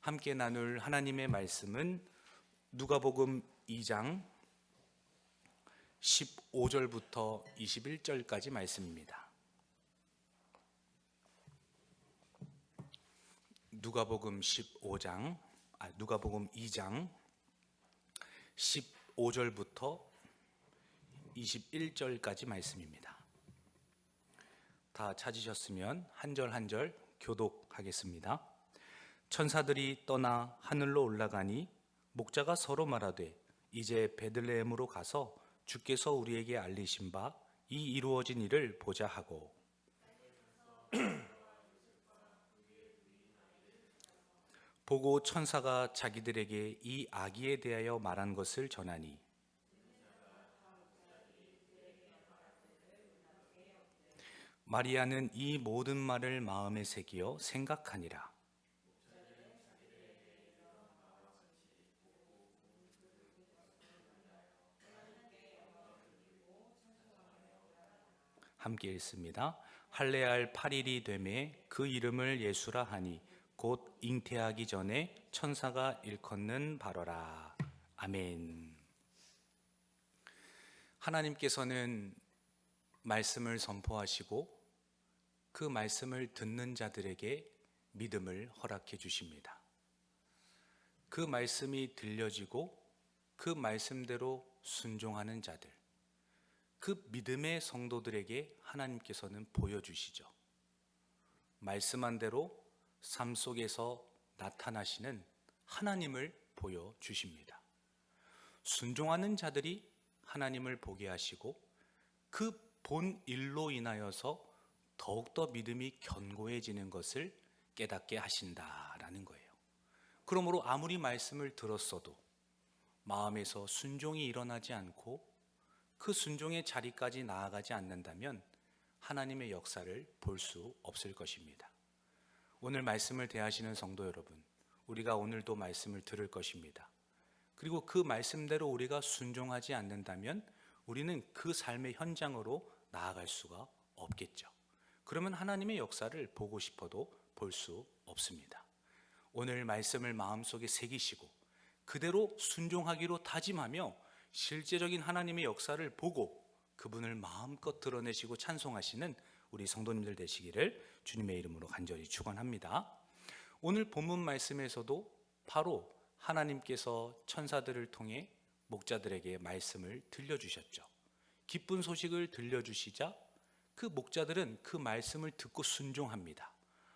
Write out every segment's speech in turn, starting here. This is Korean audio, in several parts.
함께 나눌 하나님의 말씀은 누가복음 2장 15절부터 21절까지 말씀입니다. 누가복음 2장 15절부터 21절까지 말씀입니다. 다 찾으셨으면 한 절 한 절 교독하겠습니다. 천사들이 떠나 하늘로 올라가니 목자가 서로 말하되 이제 베들레헴으로 가서 주께서 우리에게 알리신 바 이 이루어진 일을 보자 하고 보고 천사가 자기들에게 이 아기에 대하여 말한 것을 전하니 마리아는 이 모든 말을 마음에 새기어 생각하니라. 함께 읽습니다. 할례할 8일이 되매 그 이름을 예수라 하니 곧 잉태하기 전에 천사가 일컫는 바로라. 아멘. 하나님께서는 말씀을 선포하시고 그 말씀을 듣는 자들에게 믿음을 허락해 주십니다. 그 말씀이 들려지고 그 말씀대로 순종하는 자들, 그 믿음의 성도들에게 하나님께서는 보여주시죠. 말씀한 대로 삶 속에서 나타나시는 하나님을 보여주십니다. 순종하는 자들이 하나님을 보게 하시고 그 본 일로 인하여서 더욱더 믿음이 견고해지는 것을 깨닫게 하신다라는 거예요. 그러므로 아무리 말씀을 들었어도 마음에서 순종이 일어나지 않고 그 순종의 자리까지 나아가지 않는다면 하나님의 역사를 볼 수 없을 것입니다. 오늘 말씀을 대하시는 성도 여러분, 우리가 오늘도 말씀을 들을 것입니다. 그리고 그 말씀대로 우리가 순종하지 않는다면 우리는 그 삶의 현장으로 나아갈 수가 없겠죠. 그러면 하나님의 역사를 보고 싶어도 볼 수 없습니다. 오늘 말씀을 마음속에 새기시고 그대로 순종하기로 다짐하며 실제적인 하나님의 역사를 보고 그분을 마음껏 드러내시고 찬송하시는 우리 성도님들 되시기를 주님의 이름으로 간절히 축원합니다. 오늘 본문 말씀에서도 바로 하나님께서 천사들을 통해 목자들에게 말씀을 들려주셨죠. 기쁜 소식을 들려주시자 그 목자들은 그 말씀을 듣고 순종합니다.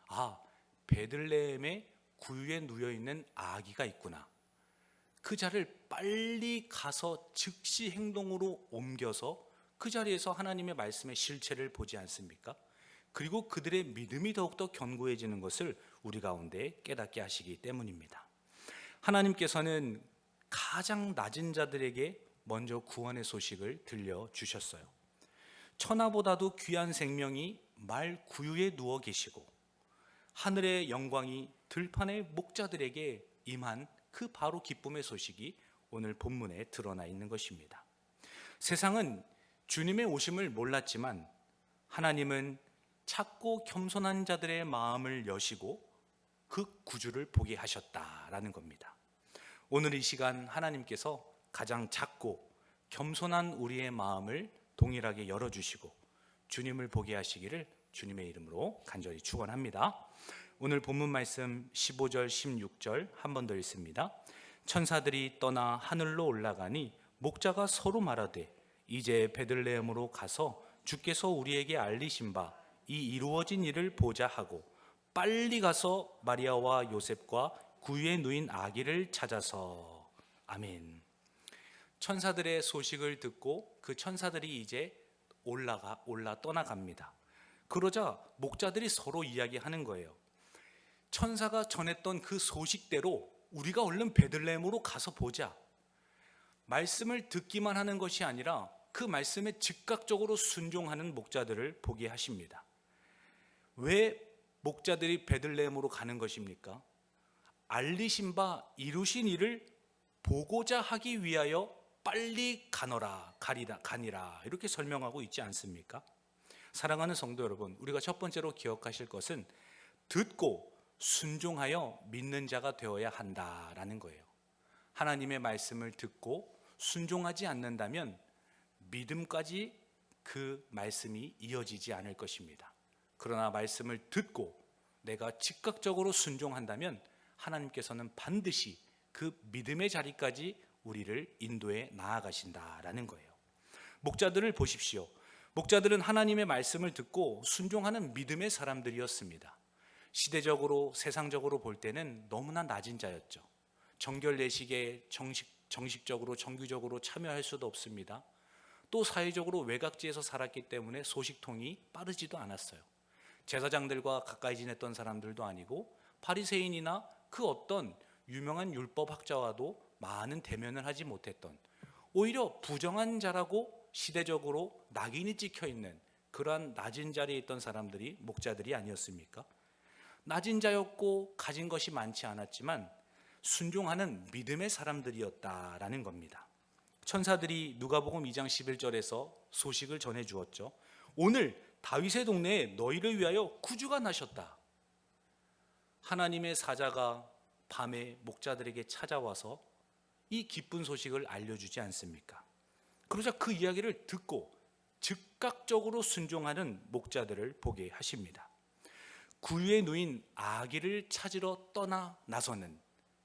아, 베들레헴에 구유에 누워있는 아기가 있구나. 그 자를 빨리 가서 즉시 행동으로 옮겨서 그 자리에서 하나님의 말씀의 실체를 보지 않습니까? 그리고 그들의 믿음이 더욱더 견고해지는 것을 우리 가운데 깨닫게 하시기 때문입니다. 하나님께서는 가장 낮은 자들에게 먼저 구원의 소식을 들려주셨어요. 천하보다도 귀한 생명이 말 구유에 누워 계시고 하늘의 영광이 들판의 목자들에게 임한 그 바로 기쁨의 소식이 오늘 본문에 드러나 있는 것입니다. 세상은 주님의 오심을 몰랐지만 하나님은 찾고 겸손한 자들의 마음을 여시고 그 구주를 보게 하셨다라는 겁니다. 오늘 이 시간 하나님께서 가장 작고 겸손한 우리의 마음을 동일하게 열어주시고 주님을 보게 하시기를 주님의 이름으로 간절히 축원합니다. 오늘 본문 말씀 15절 16절 한 번 더 읽습니다. 천사들이 떠나 하늘로 올라가니 목자가 서로 말하되 이제 베들레헴으로 가서 주께서 우리에게 알리신 바 이 이루어진 일을 보자 하고 빨리 가서 마리아와 요셉과 구유에 누인 아기를 찾아서. 아멘. 천사들의 소식을 듣고 그 천사들이 이제 올라 떠나갑니다. 그러자 목자들이 서로 이야기하는 거예요. 천사가 전했던 그 소식대로 우리가 얼른 베들레헴으로 가서 보자. 말씀을 듣기만 하는 것이 아니라 그 말씀에 즉각적으로 순종하는 목자들을 보게 하십니다. 왜 목자들이 베들레헴으로 가는 것입니까? 알리신 바 이루신 일을 보고자 하기 위하여 빨리 가니라 이렇게 설명하고 있지 않습니까? 사랑하는 성도 여러분, 우리가 첫 번째로 기억하실 것은 듣고 순종하여 믿는 자가 되어야 한다라는 거예요. 하나님의 말씀을 듣고 순종하지 않는다면 믿음까지 그 말씀이 이어지지 않을 것입니다. 그러나 말씀을 듣고 내가 즉각적으로 순종한다면 하나님께서는 반드시 그 믿음의 자리까지 우리를 인도해 나아가신다라는 거예요. 목자들을 보십시오. 목자들은 하나님의 말씀을 듣고 순종하는 믿음의 사람들이었습니다. 시대적으로 세상적으로 볼 때는 너무나 낮은 자였죠. 정결 예식에 정식적으로 정규적으로 참여할 수도 없습니다. 또 사회적으로 외곽지에서 살았기 때문에 소식통이 빠르지도 않았어요. 제사장들과 가까이 지냈던 사람들도 아니고 바리새인이나 그 어떤 유명한 율법학자와도 많은 대면을 하지 못했던, 오히려 부정한 자라고 시대적으로 낙인이 찍혀 있는 그러한 낮은 자리에 있던 사람들이 목자들이 아니었습니까? 낮은 자였고 가진 것이 많지 않았지만 순종하는 믿음의 사람들이었다라는 겁니다. 천사들이 누가복음 2장 11절에서 소식을 전해 주었죠. 오늘 다윗의 동네에 너희를 위하여 구주가 나셨다. 하나님의 사자가 밤에 목자들에게 찾아와서 이 기쁜 소식을 알려주지 않습니까? 그러자 그 이야기를 듣고 즉각적으로 순종하는 목자들을 보게 하십니다. 구유에 누인 아기를 찾으러 떠나 나서는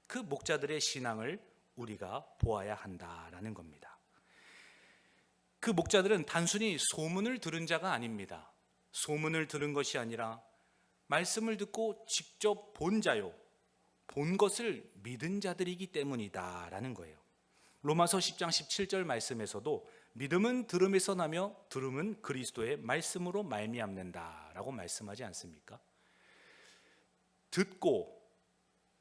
그 목자들의 신앙을 우리가 보아야 한다라는 겁니다. 그 목자들은 단순히 소문을 들은 자가 아닙니다. 소문을 들은 것이 아니라 말씀을 듣고 직접 본 자요, 본 것을 믿은 자들이기 때문이다라는 거예요. 로마서 10장 17절 말씀에서도 믿음은 들음에서 나며 들음은 그리스도의 말씀으로 말미암는다라고 말씀하지 않습니까? 듣고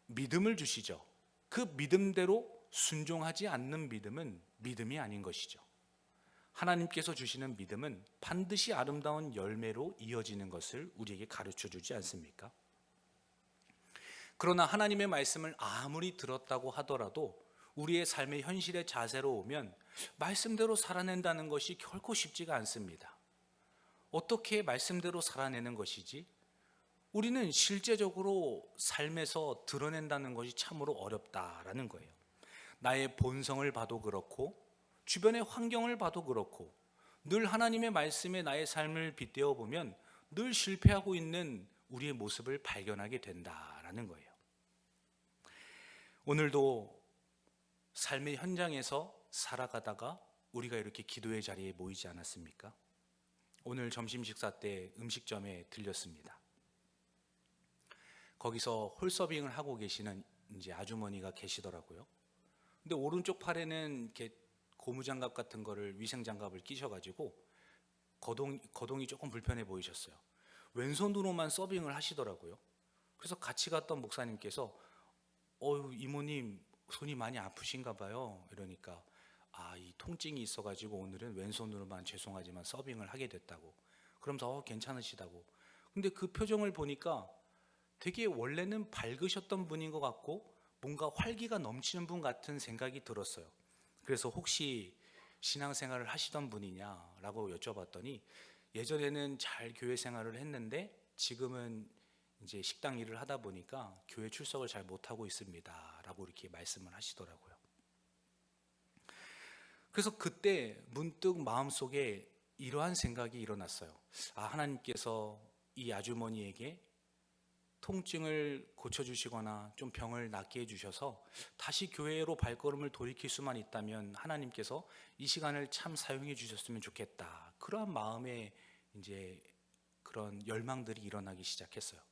믿음을 주시죠. 그 믿음대로 순종하지 않는 믿음은 믿음이 아닌 것이죠. 하나님께서 주시는 믿음은 반드시 아름다운 열매로 이어지는 것을 우리에게 가르쳐 주지 않습니까? 그러나 하나님의 말씀을 아무리 들었다고 하더라도 우리의 삶의 현실의 자세로 오면 말씀대로 살아낸다는 것이 결코 쉽지가 않습니다. 어떻게 말씀대로 살아내는 것이지? 우리는 실제적으로 삶에서 드러낸다는 것이 참으로 어렵다라는 거예요. 나의 본성을 봐도 그렇고 주변의 환경을 봐도 그렇고 늘 하나님의 말씀에 나의 삶을 빗대어 보면 늘 실패하고 있는 우리의 모습을 발견하게 된다라는 거예요. 오늘도 삶의 현장에서 살아가다가 우리가 이렇게 기도의 자리에 모이지 않았습니까? 오늘 점심 식사 때 음식점에 들렸습니다. 거기서 홀서빙을 하고 계시는 이제 아주머니가 계시더라고요. 근데 오른쪽 팔에는 이렇게 고무장갑 같은 거를 위생장갑을 끼셔가지고 거동이 조금 불편해 보이셨어요. 왼손으로만 서빙을 하시더라고요. 그래서 같이 갔던 목사님께서 이모님 손이 많이 아프신가 봐요. 이러니까 이 통증이 있어가지고 오늘은 왼손으로만 죄송하지만 서빙을 하게 됐다고. 그러면서 괜찮으시다고. 근데 그 표정을 보니까 되게 원래는 밝으셨던 분인 것 같고 뭔가 활기가 넘치는 분 같은 생각이 들었어요. 그래서 혹시 신앙생활을 하시던 분이냐라고 여쭤봤더니 예전에는 잘 교회 생활을 했는데 지금은 이제 식당 일을 하다 보니까 교회 출석을 잘 못하고 있습니다 라고 이렇게 말씀을 하시더라고요. 그래서 그때 문득 마음속에 이러한 생각이 일어났어요. 하나님께서 이 아주머니에게 통증을 고쳐주시거나 좀 병을 낫게 해주셔서 다시 교회로 발걸음을 돌이킬 수만 있다면 하나님께서 이 시간을 참 사용해 주셨으면 좋겠다. 그러한 마음에 이제 그런 열망들이 일어나기 시작했어요.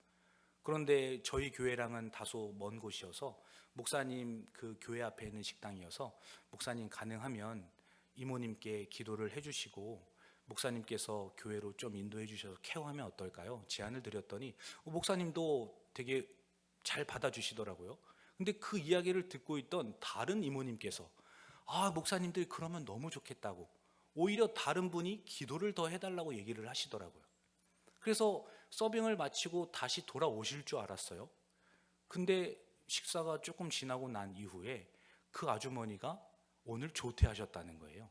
그런데 저희 교회랑은 다소 먼 곳이어서 목사님 그 교회 앞에 있는 식당이어서 목사님 가능하면 이모님께 기도를 해주시고 목사님께서 교회로 좀 인도해 주셔서 케어하면 어떨까요? 제안을 드렸더니 목사님도 되게 잘 받아주시더라고요. 근데 그 이야기를 듣고 있던 다른 이모님께서 목사님들 그러면 너무 좋겠다고 오히려 다른 분이 기도를 더 해달라고 얘기를 하시더라고요. 그래서 서빙을 마치고 다시 돌아오실 줄 알았어요. 근데 식사가 조금 지나고 난 이후에 그 아주머니가 오늘 조퇴하셨다는 거예요.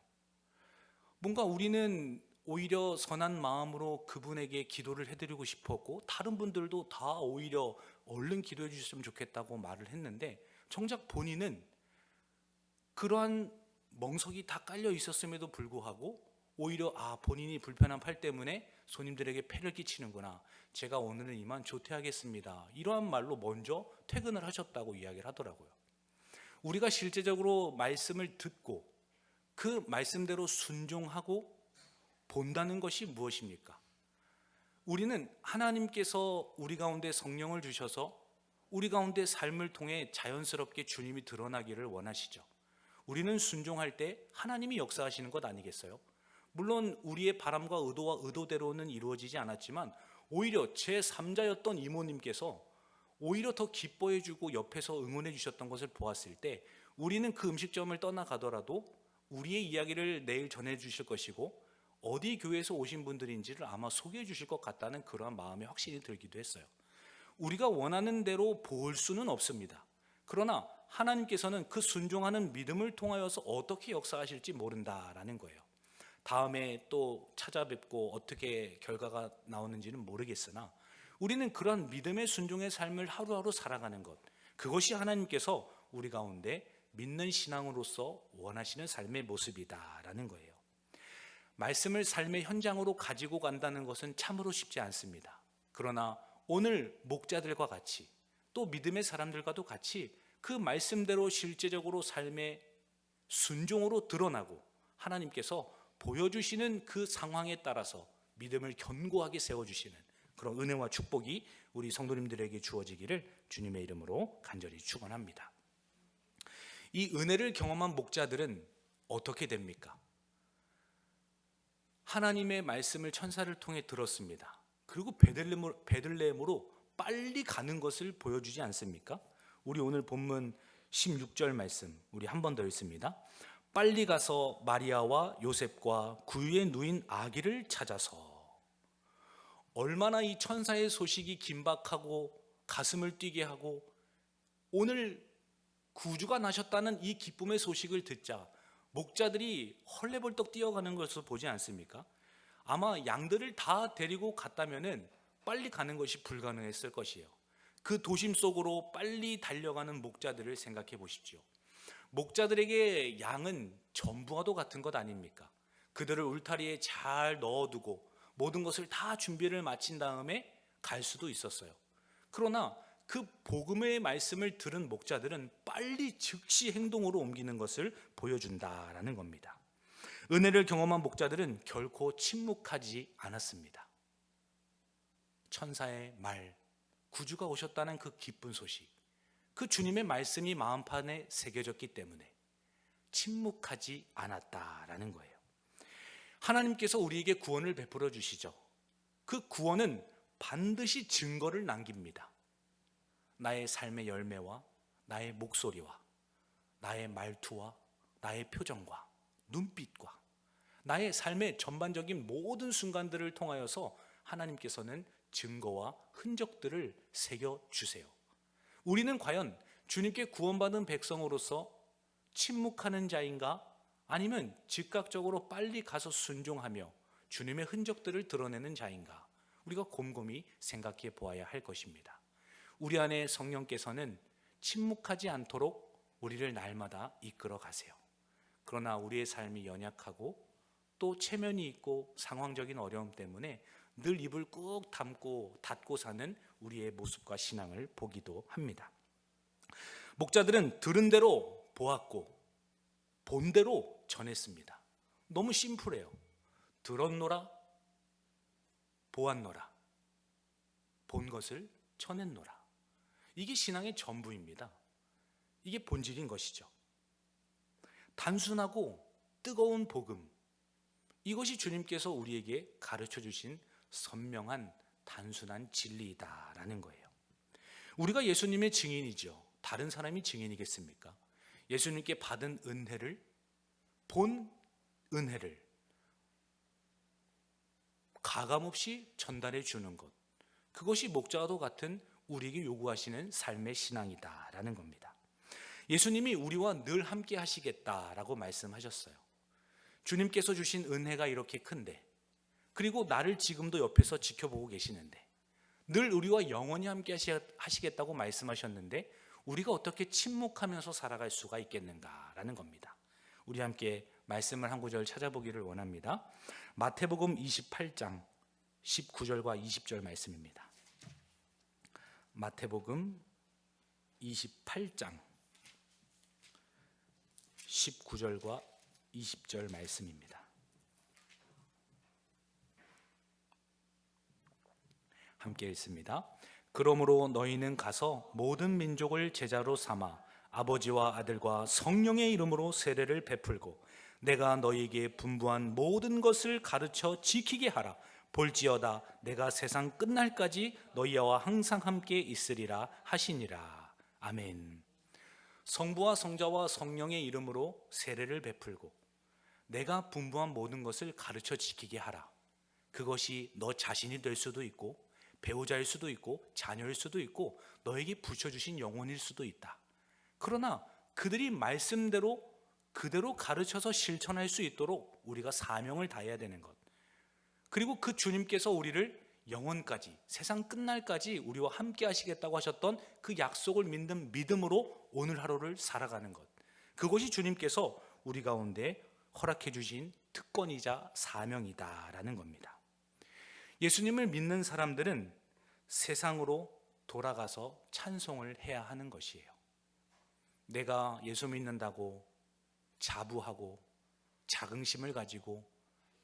뭔가 우리는 오히려 선한 마음으로 그분에게 기도를 해드리고 싶었고 다른 분들도 다 오히려 얼른 기도해 주셨으면 좋겠다고 말을 했는데 정작 본인은 그러한 멍석이 다 깔려 있었음에도 불구하고 오히려 본인이 불편한 팔 때문에 손님들에게 폐를 끼치는구나, 제가 오늘은 이만 조퇴하겠습니다, 이러한 말로 먼저 퇴근을 하셨다고 이야기를 하더라고요. 우리가 실제적으로 말씀을 듣고 그 말씀대로 순종하고 본다는 것이 무엇입니까? 우리는 하나님께서 우리 가운데 성령을 주셔서 우리 가운데 삶을 통해 자연스럽게 주님이 드러나기를 원하시죠. 우리는 순종할 때 하나님이 역사하시는 것 아니겠어요? 물론 우리의 바람과 의도와 의도대로는 이루어지지 않았지만 오히려 제3자였던 이모님께서 오히려 더 기뻐해 주고 옆에서 응원해 주셨던 것을 보았을 때 우리는 그 음식점을 떠나가더라도 우리의 이야기를 내일 전해 주실 것이고 어디 교회에서 오신 분들인지를 아마 소개해 주실 것 같다는 그러한 마음의 확신이 들기도 했어요. 우리가 원하는 대로 볼 수는 없습니다. 그러나 하나님께서는 그 순종하는 믿음을 통하여서 어떻게 역사하실지 모른다라는 거예요. 다음에 또 찾아뵙고 어떻게 결과가 나오는지는 모르겠으나 우리는 그런 믿음의 순종의 삶을 하루하루 살아가는 것, 그것이 하나님께서 우리 가운데 믿는 신앙으로서 원하시는 삶의 모습이다라는 거예요. 말씀을 삶의 현장으로 가지고 간다는 것은 참으로 쉽지 않습니다. 그러나 오늘 목자들과 같이 또 믿음의 사람들과도 같이 그 말씀대로 실제적으로 삶의 순종으로 드러나고 하나님께서 보여주시는 그 상황에 따라서 믿음을 견고하게 세워주시는 그런 은혜와 축복이 우리 성도님들에게 주어지기를 주님의 이름으로 간절히 축원합니다. 이 은혜를 경험한 목자들은 어떻게 됩니까? 하나님의 말씀을 천사를 통해 들었습니다. 그리고 베들레헴으로 빨리 가는 것을 보여주지 않습니까? 우리 오늘 본문 16절 말씀 우리 한 번 더 읽습니다. 빨리 가서 마리아와 요셉과 구유에 누인 아기를 찾아서. 얼마나 이 천사의 소식이 긴박하고 가슴을 뛰게 하고 오늘 구주가 나셨다는 이 기쁨의 소식을 듣자 목자들이 헐레벌떡 뛰어가는 것을 보지 않습니까? 아마 양들을 다 데리고 갔다면은 빨리 가는 것이 불가능했을 것이에요. 그 도심 속으로 빨리 달려가는 목자들을 생각해 보십시오. 목자들에게 양은 전부와도 같은 것 아닙니까? 그들을 울타리에 잘 넣어두고 모든 것을 다 준비를 마친 다음에 갈 수도 있었어요. 그러나 그 복음의 말씀을 들은 목자들은 빨리 즉시 행동으로 옮기는 것을 보여준다라는 겁니다. 은혜를 경험한 목자들은 결코 침묵하지 않았습니다. 천사의 말, 구주가 오셨다는 그 기쁜 소식, 그 주님의 말씀이 마음판에 새겨졌기 때문에 침묵하지 않았다라는 거예요. 하나님께서 우리에게 구원을 베풀어 주시죠. 그 구원은 반드시 증거를 남깁니다. 나의 삶의 열매와 나의 목소리와 나의 말투와 나의 표정과 눈빛과 나의 삶의 전반적인 모든 순간들을 통하여서 하나님께서는 증거와 흔적들을 새겨주세요. 우리는 과연 주님께 구원받은 백성으로서 침묵하는 자인가? 아니면 즉각적으로 빨리 가서 순종하며 주님의 흔적들을 드러내는 자인가? 우리가 곰곰이 생각해 보아야 할 것입니다. 우리 안에 성령께서는 침묵하지 않도록 우리를 날마다 이끌어 가세요. 그러나 우리의 삶이 연약하고 또 체면이 있고 상황적인 어려움 때문에 늘 입을 꾹 닫고 사는 우리의 모습과 신앙을 보기도 합니다. 목자들은 들은 대로 보았고 본 대로 전했습니다. 너무 심플해요. 들었노라, 보았노라, 본 것을 전했노라. 이게 신앙의 전부입니다. 이게 본질인 것이죠. 단순하고 뜨거운 복음, 이것이 주님께서 우리에게 가르쳐 주신 선명한 단순한 진리이다라는 거예요. 우리가 예수님의 증인이죠. 다른 사람이 증인이겠습니까? 예수님께 받은 은혜를, 본 은혜를 가감없이 전달해 주는 것, 그것이 목자와도 같은 우리에게 요구하시는 삶의 신앙이다라는 겁니다. 예수님이 우리와 늘 함께 하시겠다라고 말씀하셨어요. 주님께서 주신 은혜가 이렇게 큰데 그리고 나를 지금도 옆에서 지켜보고 계시는데, 늘 우리와 영원히 함께 하시겠다고 말씀하셨는데 우리가 어떻게 침묵하면서 살아갈 수가 있겠는가라는 겁니다. 우리 함께 말씀을 한 구절 찾아보기를 원합니다. 마태복음 28장 19절과 20절 말씀입니다. 마태복음 28장 19절과 20절 말씀입니다. 함께 읽습니다. 그러므로 너희는 가서 모든 민족을 제자로 삼아 아버지와 아들과 성령의 이름으로 세례를 베풀고 내가 너희에게 분부한 모든 것을 가르쳐 지키게 하라. 볼지어다 내가 세상 끝날까지 너희와 항상 함께 있으리라 하시니라. 아멘. 성부와 성자와 성령의 이름으로 세례를 베풀고 내가 분부한 모든 것을 가르쳐 지키게 하라. 그것이 너 자신이 될 수도 있고 배우자일 수도 있고 자녀일 수도 있고 너에게 붙여주신 영혼일 수도 있다. 그러나 그들이 말씀대로 그대로 가르쳐서 실천할 수 있도록 우리가 사명을 다해야 되는 것, 그리고 그 주님께서 우리를 영원까지, 세상 끝날까지 우리와 함께 하시겠다고 하셨던 그 약속을 믿는 믿음으로 오늘 하루를 살아가는 것, 그것이 주님께서 우리 가운데 허락해 주신 특권이자 사명이다라는 겁니다. 예수님을 믿는 사람들은 세상으로 돌아가서 찬송을 해야 하는 것이에요. 내가 예수 믿는다고 자부하고 자긍심을 가지고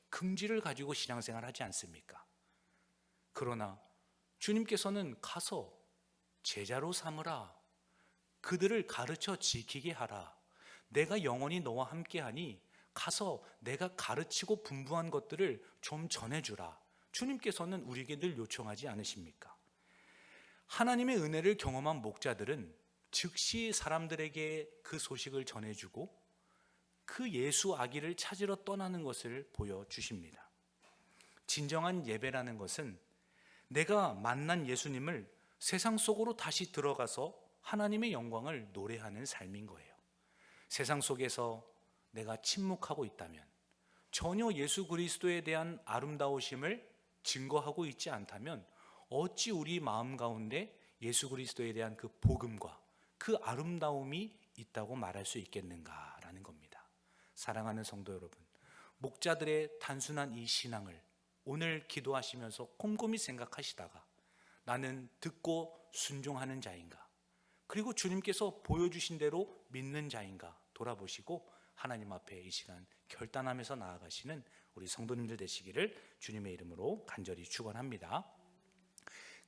긍지를 가지고 신앙생활 하지 않습니까? 그러나 주님께서는 가서 제자로 삼으라. 그들을 가르쳐 지키게 하라. 내가 영원히 너와 함께하니 가서 내가 가르치고 분부한 것들을 좀 전해주라. 주님께서는 우리에게 늘 요청하지 않으십니까? 하나님의 은혜를 경험한 목자들은 즉시 사람들에게 그 소식을 전해주고 그 예수 아기를 찾으러 떠나는 것을 보여주십니다. 진정한 예배라는 것은 내가 만난 예수님을 세상 속으로 다시 들어가서 하나님의 영광을 노래하는 삶인 거예요. 세상 속에서 내가 침묵하고 있다면, 전혀 예수 그리스도에 대한 아름다우심을 증거하고 있지 않다면 어찌 우리 마음 가운데 예수 그리스도에 대한 그 복음과 그 아름다움이 있다고 말할 수 있겠는가라는 겁니다. 사랑하는 성도 여러분, 목자들의 단순한 이 신앙을 오늘 기도하시면서 곰곰이 생각하시다가 나는 듣고 순종하는 자인가, 그리고 주님께서 보여주신 대로 믿는 자인가 돌아보시고 하나님 앞에 이 시간 결단하면서 나아가시는 우리 성도님들 되시기를 주님의 이름으로 간절히 축원합니다.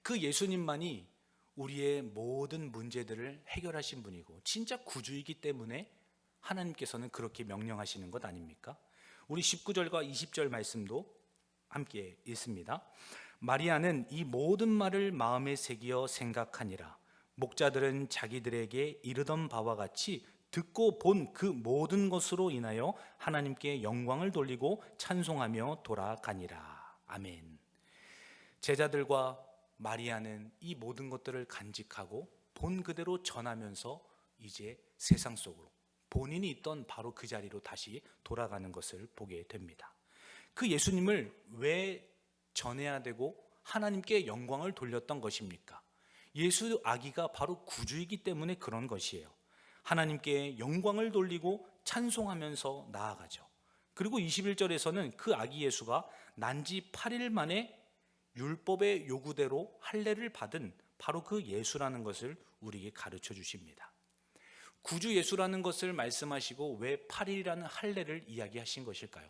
그 예수님만이 우리의 모든 문제들을 해결하신 분이고 진짜 구주이기 때문에 하나님께서는 그렇게 명령하시는 것 아닙니까? 우리 19절과 20절 말씀도 함께 읽습니다. 마리아는 이 모든 말을 마음에 새기어 생각하니라. 목자들은 자기들에게 이르던 바와 같이 듣고 본 그 모든 것으로 인하여 하나님께 영광을 돌리고 찬송하며 돌아가니라. 아멘. 제자들과 마리아는 이 모든 것들을 간직하고 본 그대로 전하면서 이제 세상 속으로 본인이 있던 바로 그 자리로 다시 돌아가는 것을 보게 됩니다. 그 예수님을 왜 전해야 되고 하나님께 영광을 돌렸던 것입니까? 예수 아기가 바로 구주이기 때문에 그런 것이에요. 하나님께 영광을 돌리고 찬송하면서 나아가죠. 그리고 21절에서는 그 아기 예수가 난지 8일 만에 율법의 요구대로 할례를 받은 바로 그 예수라는 것을 우리에게 가르쳐 주십니다. 구주 예수라는 것을 말씀하시고 왜 8일이라는 할례를 이야기하신 것일까요?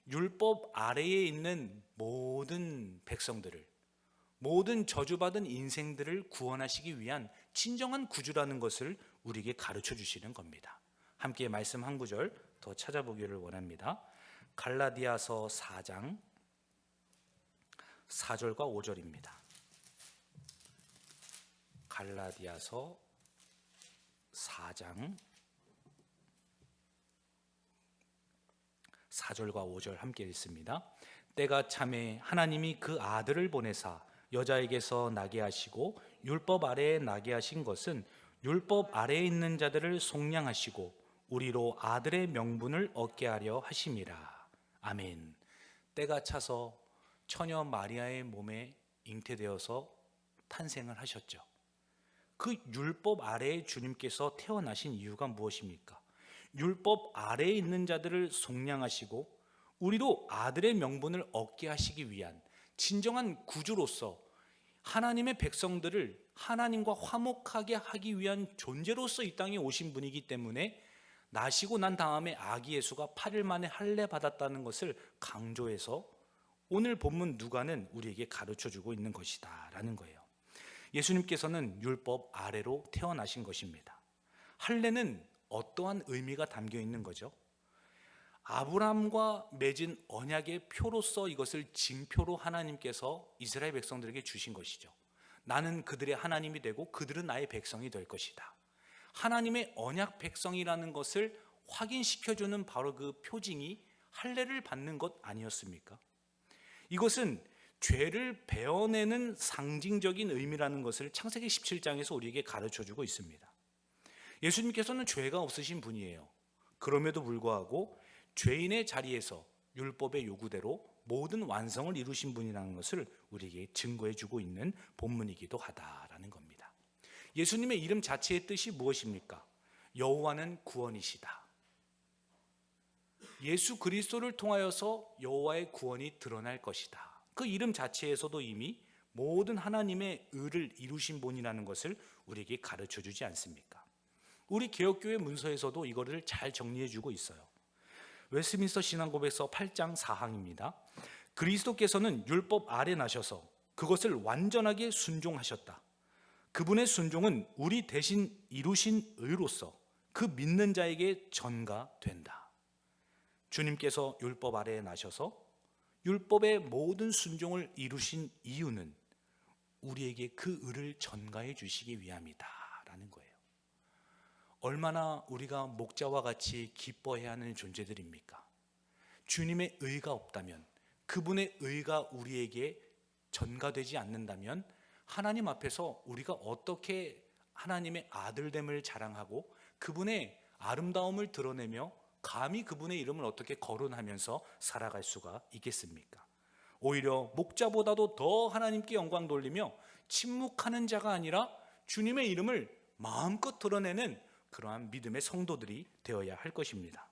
율법 아래에 있는 모든 백성들을, 모든 저주받은 인생들을 구원하시기 위한 진정한 구주라는 것을 우리에게 가르쳐 주시는 겁니다. 함께 말씀 한 구절 더 찾아보기를 원합니다. 갈라디아서 4장 4절과 5절입니다. 갈라디아서 4장 4절과 5절 함께 읽습니다. 때가 참에 하나님이 그 아들을 보내사 여자에게서 나게 하시고 율법 아래에 나게 하신 것은 율법 아래에 있는 자들을 속량하시고 우리로 아들의 명분을 얻게 하려 하심이라. 아멘. 때가 차서 처녀 마리아의 몸에 잉태되어서 탄생을 하셨죠. 그 율법 아래에 주님께서 태어나신 이유가 무엇입니까? 율법 아래에 있는 자들을 속량하시고 우리로 아들의 명분을 얻게 하시기 위한 진정한 구주로서 하나님의 백성들을 하나님과 화목하게 하기 위한 존재로서 이 땅에 오신 분이기 때문에 나시고 난 다음에 아기 예수가 8일 만에 할례 받았다는 것을 강조해서 오늘 본문 누가는 우리에게 가르쳐주고 있는 것이다 라는 거예요. 예수님께서는 율법 아래로 태어나신 것입니다. 할례는 어떠한 의미가 담겨 있는 거죠? 아브라함과 맺은 언약의 표로서 이것을 징표로 하나님께서 이스라엘 백성들에게 주신 것이죠. 나는 그들의 하나님이 되고 그들은 나의 백성이 될 것이다. 하나님의 언약 백성이라는 것을 확인시켜주는 바로 그 표징이 할례를 받는 것 아니었습니까? 이것은 죄를 베어내는 상징적인 의미라는 것을 창세기 17장에서 우리에게 가르쳐주고 있습니다. 예수님께서는 죄가 없으신 분이에요. 그럼에도 불구하고 죄인의 자리에서 율법의 요구대로 모든 완성을 이루신 분이라는 것을 우리에게 증거해주고 있는 본문이기도 하다라는 겁니다. 예수님의 이름 자체의 뜻이 무엇입니까? 여호와는 구원이시다. 예수 그리스도를 통하여서 여호와의 구원이 드러날 것이다. 그 이름 자체에서도 이미 모든 하나님의 의를 이루신 분이라는 것을 우리에게 가르쳐주지 않습니까? 우리 개혁교회 문서에서도 이거를 잘 정리해주고 있어요. 웨스트민스터 신앙고백서 8장 4항입니다. 그리스도께서는 율법 아래 나셔서 그것을 완전하게 순종하셨다. 그분의 순종은 우리 대신 이루신 의로서 그 믿는 자에게 전가된다. 주님께서 율법 아래에 나셔서 율법의 모든 순종을 이루신 이유는 우리에게 그 의를 전가해 주시기 위함이다 라는 거예요. 얼마나 우리가 목자와 같이 기뻐해야 하는 존재들입니까? 주님의 의가 없다면, 그분의 의가 우리에게 전가되지 않는다면 하나님 앞에서 우리가 어떻게 하나님의 아들됨을 자랑하고 그분의 아름다움을 드러내며 감히 그분의 이름을 어떻게 거론하면서 살아갈 수가 있겠습니까? 오히려 목자보다도 더 하나님께 영광 돌리며 침묵하는 자가 아니라 주님의 이름을 마음껏 드러내는 그러한 믿음의 성도들이 되어야 할 것입니다.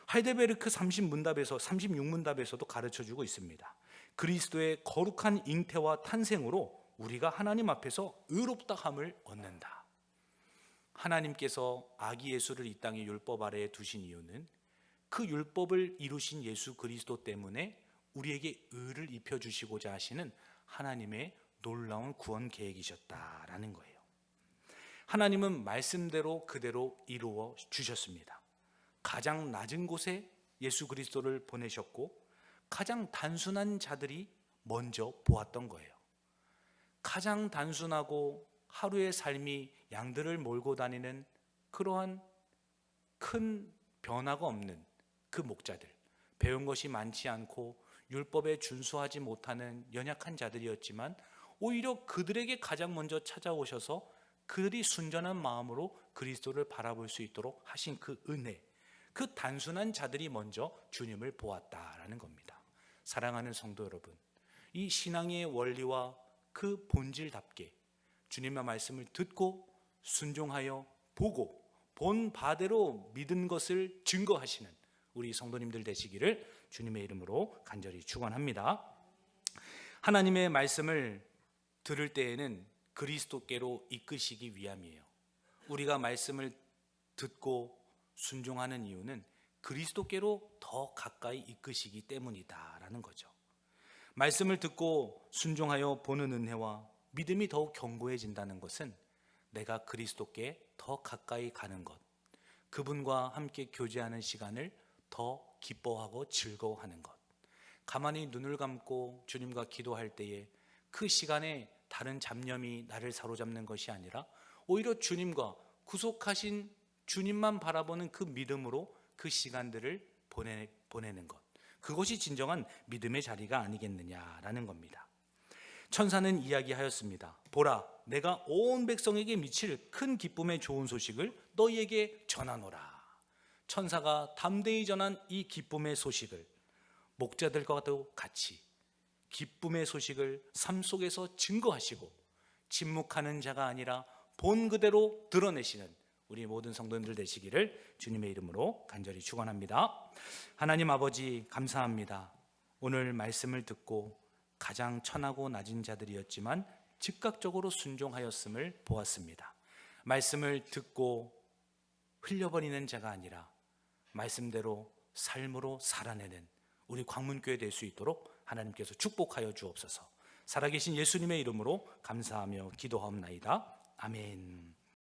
하이델베르크 36문답에서도 가르쳐주고 있습니다. 그리스도의 거룩한 잉태와 탄생으로 우리가 하나님 앞에서 의롭다함을 얻는다. 하나님께서 아기 예수를 이 땅의 율법 아래에 두신 이유는 그 율법을 이루신 예수 그리스도 때문에 우리에게 의를 입혀주시고자 하시는 하나님의 놀라운 구원 계획이셨다라는 거예요. 하나님은 말씀대로 그대로 이루어 주셨습니다. 가장 낮은 곳에 예수 그리스도를 보내셨고 가장 단순한 자들이 먼저 보았던 거예요. 가장 단순하고 하루의 삶이 양들을 몰고 다니는 그러한 큰 변화가 없는 그 목자들, 배운 것이 많지 않고 율법에 준수하지 못하는 연약한 자들이었지만 오히려 그들에게 가장 먼저 찾아오셔서 그들이 순전한 마음으로 그리스도를 바라볼 수 있도록 하신 그 은혜, 그 단순한 자들이 먼저 주님을 보았다라는 겁니다. 사랑하는 성도 여러분, 이 신앙의 원리와 그 본질답게 주님의 말씀을 듣고 순종하여 보고 본 바대로 믿은 것을 증거하시는 우리 성도님들 되시기를 주님의 이름으로 간절히 축원합니다. 하나님의 말씀을 들을 때에는 그리스도께로 이끄시기 위함이에요. 우리가 말씀을 듣고 순종하는 이유는 그리스도께로 더 가까이 이끄시기 때문이다라는 거죠. 말씀을 듣고 순종하여 보는 은혜와 믿음이 더욱 견고해진다는 것은 내가 그리스도께 더 가까이 가는 것, 그분과 함께 교제하는 시간을 더 기뻐하고 즐거워하는 것, 가만히 눈을 감고 주님과 기도할 때에 그 시간에 다른 잡념이 나를 사로잡는 것이 아니라 오히려 주님과 구속하신 주님만 바라보는 그 믿음으로 그 시간들을 보내는 것, 그것이 진정한 믿음의 자리가 아니겠느냐라는 겁니다. 천사는 이야기하였습니다. 보라, 내가 온 백성에게 미칠 큰 기쁨의 좋은 소식을 너희에게 전하노라. 천사가 담대히 전한 이 기쁨의 소식을 목자들과도 같이 기쁨의 소식을 삶 속에서 증거하시고 침묵하는 자가 아니라 본 그대로 드러내시는 우리 모든 성도님들 되시기를 주님의 이름으로 간절히 축원합니다. 하나님 아버지 감사합니다. 오늘 말씀을 듣고 가장 천하고 낮은 자들이었지만 즉각적으로 순종하였음을 보았습니다. 말씀을 듣고 흘려버리는 자가 아니라 말씀대로 삶으로 살아내는 우리 광문교회 될 수 있도록 하나님께서 축복하여 주옵소서. 살아계신 예수님의 이름으로 감사하며 기도하옵나이다. 아멘.